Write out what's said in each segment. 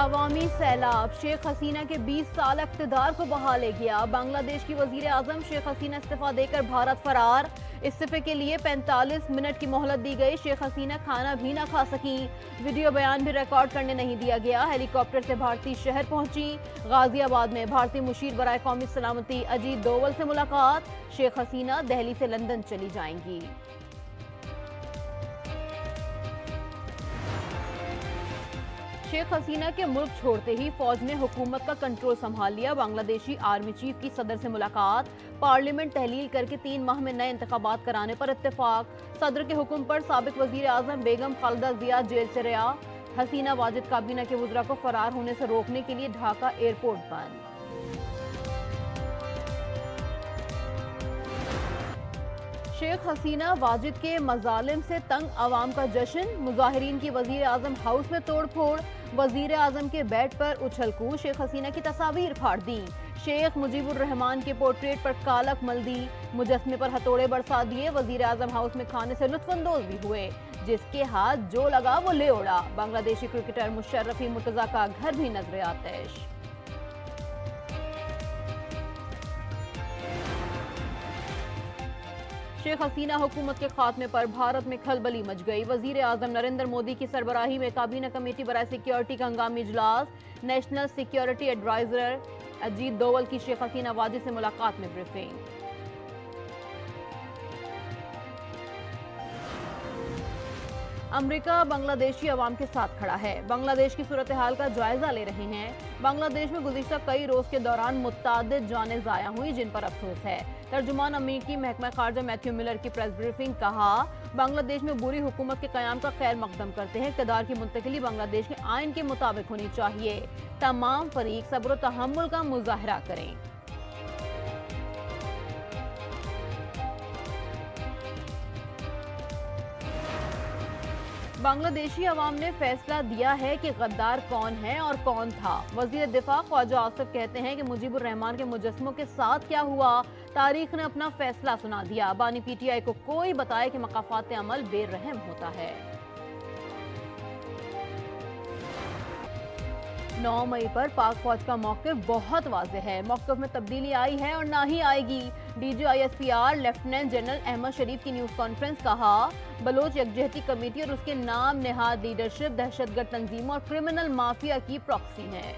عوامی سیلاب شیخ حسینہ کے 20 سال اقتدار کو بہا لے گیا۔ بنگلہ دیش کی وزیر اعظم شیخ حسینہ استعفیٰ دے کر بھارت فرار۔ استعفے کے لیے 45 منٹ کی مہلت دی گئی۔ شیخ حسینہ کھانا بھی نہ کھا سکیں۔ ویڈیو بیان بھی ریکارڈ کرنے نہیں دیا گیا۔ ہیلی کاپٹر سے بھارتی شہر پہنچی۔ غازی آباد میں بھارتی مشیر برائے قومی سلامتی اجیت دوول سے ملاقات۔ شیخ حسینہ دہلی سے لندن چلی جائیں گی۔ شیخ حسینہ کے ملک چھوڑتے ہی فوج نے حکومت کا کنٹرول سنبھال لیا۔ بنگلہ دیشی آرمی چیف کی صدر سے ملاقات۔ پارلیمنٹ تحلیل کر کے 3 ماہ میں نئے انتخابات کرانے پر اتفاق۔ صدر کے حکم پر سابق وزیر اعظم بیگم خالدہ ضیاء جیل سے رہا۔ حسینہ واجد کابینہ کے وزراء کو فرار ہونے سے روکنے کے لیے ڈھاکہ ایئرپورٹ بند۔ شیخ حسینہ واجد کے مظالم سے تنگ عوام کا جشن۔ مظاہرین کی وزیر اعظم ہاؤس میں توڑ پھوڑ۔ وزیر اعظم کے بیڈ پر اچھل کود۔ شیخ حسینہ کی تصاویر پھاڑ دی۔ شیخ مجیب الرحمان کے پورٹریٹ پر کالک مل دی۔ مجسمے پر ہتھوڑے برسا دیے۔ وزیر اعظم ہاؤس میں کھانے سے لطف اندوز بھی ہوئے۔ جس کے ہاتھ جو لگا وہ لے اڑا۔ بنگلہ دیشی کرکٹر مشرفی مرتضیٰ کا گھر بھی نظر آتش۔ شیخ حسینہ حکومت کے خاتمے پر بھارت میں کھلبلی مچ گئی۔ وزیر اعظم نریندر مودی کی سربراہی میں کابینہ کمیٹی برائے سیکیورٹی کا ہنگامی اجلاس۔ National security advisor Ajit Doval کی شیخ حسینہ واجد سے ملاقات میں بریفنگ۔ امریکہ بنگلہ دیشی عوام کے ساتھ کھڑا ہے۔ بنگلہ دیش کی صورتحال کا جائزہ لے رہے ہیں۔ بنگلہ دیش میں گزشتہ کئی روز کے دوران متعدد جانیں ضائع ہوئی جن پر افسوس ہے۔ ترجمان امریکی محکمہ خارجہ میتھیو ملر کی پریس بریفنگ کہا، بنگلہ دیش میں بری حکومت کے قیام کا خیر مقدم کرتے ہیں۔ اقتدار کی منتقلی بنگلہ دیش کے آئین کے مطابق ہونی چاہیے۔ تمام فریق صبر و تحمل کا مظاہرہ کریں۔ بنگلہ دیشی عوام نے فیصلہ دیا ہے کہ غدار کون ہے اور کون تھا۔ وزیر دفاع خواجہ آصف کہتے ہیں کہ مجیب الرحمان کے مجسموں کے ساتھ کیا ہوا، تاریخ نے اپنا فیصلہ سنا دیا۔ بانی پی ٹی آئی کو کوئی بتائے کہ مقافات عمل بے رحم ہوتا ہے۔ 9 مئی پر پاک فوج کا موقف بہت واضح ہے۔ موقف میں تبدیلی آئی ہے اور نہ ہی آئے گی۔ D G I S P R lieutenant general Ahmed Sharif کی نیوز کانفرنس کہا، بلوچ یکجہتی کمیٹی اور اس کے نام نہاد لیڈرشپ دہشت گرد تنظیموں اور کرمنل مافیا کی پراکسی ہے۔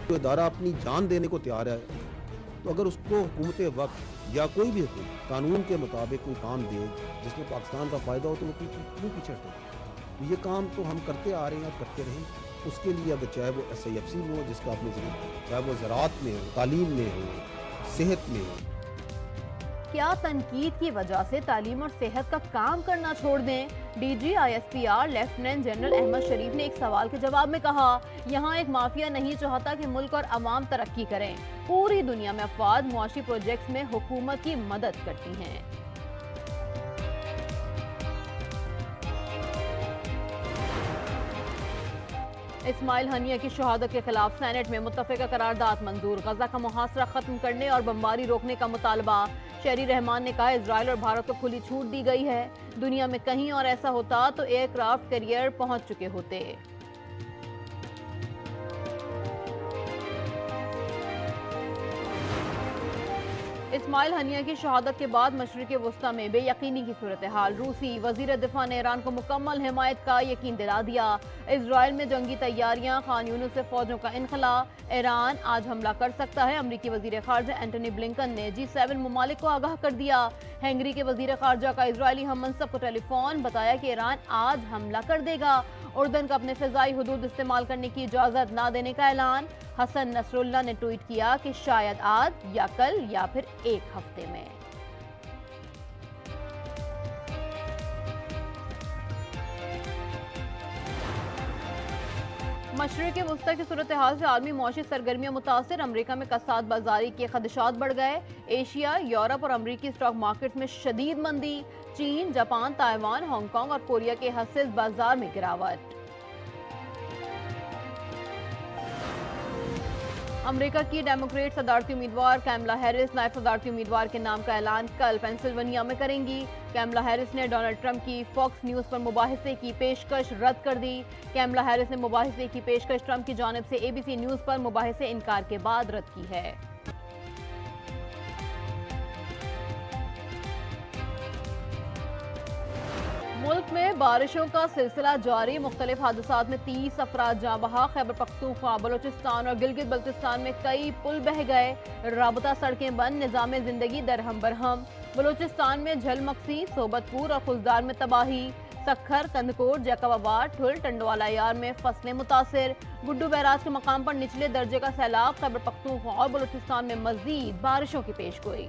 جو ادارہ اپنی جان دینے کو تیار ہے تو اگر اس کو حکومت وقت یا کوئی بھی حکومت قانون کے مطابق کوئی کام دے جس میں پاکستان کا فائدہ ہو تو وہ کیوں پیچھے ہٹے؟ یہ کام تو ہم کرتے آ رہے ہیں اور کرتے رہیں۔ اس کے لیے اگر چاہے وہ ایس آئی ایف سی میں ہو جس کا آپ نے ذکر، چاہے وہ زراعت میں ہو، تعلیم میں ہو، صحت میں ہو۔ کیا تنقید کی وجہ سے تعلیم اور صحت کا کام کرنا چھوڑ دیں؟ D G I S P R lieutenant general Ahmed Sharif نے ایک سوال کے جواب میں کہا، یہاں ایک مافیا نہیں چاہتا کہ ملک اور عوام ترقی کریں۔ پوری دنیا میں افواج معاشی پروجیکٹس میں حکومت کی مدد کرتی ہیں۔ اسماعیل ہنیہ کی شہادت کے خلاف سینٹ میں متفقہ قرارداد منظور۔ غزہ کا محاصرہ ختم کرنے اور بمباری روکنے کا مطالبہ۔ شہری رحمان نے کہا، اسرائیل اور بھارت کو کھلی چھوٹ دی گئی ہے۔ دنیا میں کہیں اور ایسا ہوتا تو ایئر کرافٹ کیریئر پہنچ چکے ہوتے۔ اسماعیل ہنیہ کی شہادت کے بعد مشرق وسطی میں بے یقینی کی صورتحال۔ روسی وزیر دفاع نے ایران کو مکمل حمایت کا یقین دلا دیا۔ اسرائیل میں جنگی تیاریاں، خان یونس سے فوجوں کا انخلا۔ ایران آج حملہ کر سکتا ہے۔ امریکی وزیر خارجہ اینٹونی بلنکن نے G7 ممالک کو آگاہ کر دیا۔ ہنگری کے وزیر خارجہ کا اسرائیلی ہم منصب کو ٹیلی فون، بتایا کہ ایران آج حملہ کر دے گا۔ اردن کا اپنے فضائی حدود استعمال کرنے کی اجازت نہ دینے کا اعلان۔ حسن نصر اللہ نے ٹویٹ کیا کہ شاید آج یا کل یا پھر ایک ہفتے میں۔ مشرق وسطی کی صورتحال سے عالمی معاشی سرگرمیاں متاثر۔ امریکہ میں کساد بازاری کے خدشات بڑھ گئے۔ ایشیا، یورپ اور امریکی اسٹاک مارکیٹس میں شدید مندی۔ چین، جاپان، تائیوان، ہانگ کانگ اور کوریا کے حصص بازار میں گراوٹ۔ امریکہ کی ڈیموکریٹ صدارتی امیدوار کیملا ہیرس نائب صدارتی امیدوار کے نام کا اعلان کل پینسلوینیا میں کریں گی۔ کیملا ہیرس نے ڈونلڈ ٹرمپ کی فاکس نیوز پر مباحثے کی پیشکش رد کر دی۔ کیملا ہیرس نے مباحثے کی پیشکش ٹرمپ کی جانب سے ABC نیوز پر مباحثے انکار کے بعد رد کی ہے۔ ملک میں بارشوں کا سلسلہ جاری، مختلف حادثات میں 30 افراد جاں بحق۔ خیبر پختونخوا، بلوچستان اور گلگت بلتستان میں کئی پل بہہ گئے، رابطہ سڑکیں بند، نظام زندگی درہم برہم۔ بلوچستان میں جھل مکسی، صوبت پور اور خلدار میں تباہی، سکھر، کندکوٹ، جیکب آباد، ٹھل، ٹنڈوالا یار میں فصلیں متاثر۔ گڈو بیراج کے مقام پر نچلے درجے کا سیلاب، خیبر پختونخوا اور بلوچستان میں مزید بارشوں کی پیشگوئی۔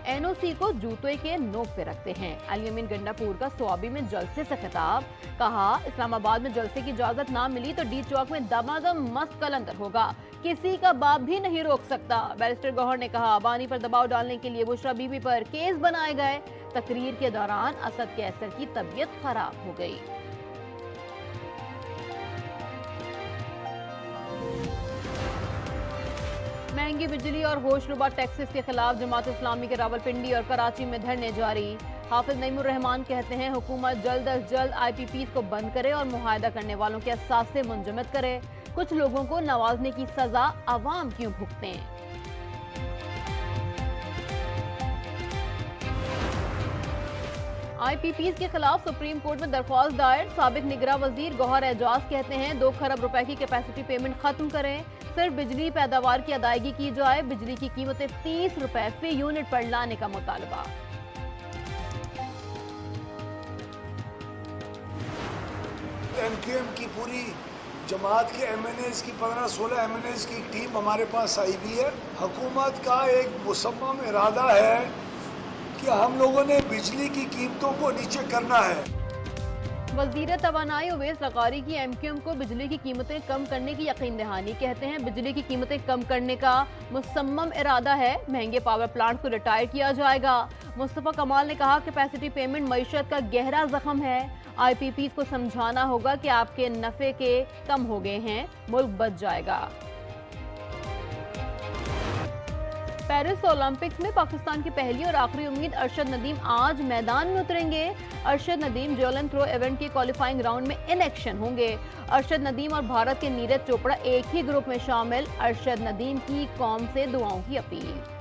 NOC کو جوتے کے نوک پہ رکھتے ہیں، علی امین گنڈا پور کا سوابی میں جلسے سے خطاب، کہا اسلام آباد میں جلسے کی اجازت نہ ملی تو ڈی چوک میں دمادم مست کلندر ہوگا، کسی کا باپ بھی نہیں روک سکتا۔ بیرسٹر گوہر نے کہا بانی پر دباؤ ڈالنے کے لیے بشرا بی بی پر کیس بنائے گئے، تقریر کے دوران اسد کیسر کی طبیعت خراب ہو گئی۔ مہنگی بجلی اور ہوش ربا ٹیکسز کے خلاف جماعت اسلامی کے راولپنڈی اور کراچی میں دھرنے جاری۔ حافظ نعیم الرحمان کہتے ہیں حکومت جلد از جلد IPPs کو بند کرے اور معاہدہ کرنے والوں کے اثاثے منجمد کرے، کچھ لوگوں کو نوازنے کی سزا عوام کیوں بھگتیں۔ IPPs کے خلاف سپریم کورٹ میں درخواست دائر، سابق نگراں وزیر گوہر اعجاز کہتے ہیں 2 کھرب روپے کی کیپیسٹی پیمنٹ ختم کریں، صرف بجلی پیداوار کی ادائیگی کی جائے، بجلی کی قیمتیں 30 روپے فی یونٹ پر لانے کا مطالبہ۔ MQM کی پوری جماعت کے MNAs کی 15-16 MNAs کی ٹیم ہمارے پاس آئی بھی ہے۔ حکومت کا ایک مصمم ارادہ ہے کہ ہم لوگوں نے بجلی کی قیمتوں کو نیچے کرنا ہے۔ وزیر توانائی اویس لغاری کی MQM کو بجلی کی قیمتیں کم کرنے کی یقین دہانی، کہتے ہیں بجلی کی قیمتیں کم کرنے کا مصمم ارادہ ہے، مہنگے پاور پلانٹ کو ریٹائر کیا جائے گا۔ مصطفیٰ کمال نے کہا کیپیسٹی پیمنٹ معیشت کا گہرا زخم ہے، IPPs کو سمجھانا ہوگا کہ آپ کے نفع کے کم ہو گئے ہیں، ملک بچ جائے گا۔ پیرس اولمپکس میں پاکستان کی پہلی اور آخری امید ارشد ندیم آج میدان میں اتریں گے۔ Arshad Nadeem javelin throw event کے کوالیفائنگ راؤنڈ میں ان ایکشن ہوں گے۔ ارشد ندیم اور بھارت کے نیرج چوپڑا ایک ہی گروپ میں شامل، ارشد ندیم کی قوم سے دعاؤں کی اپیل۔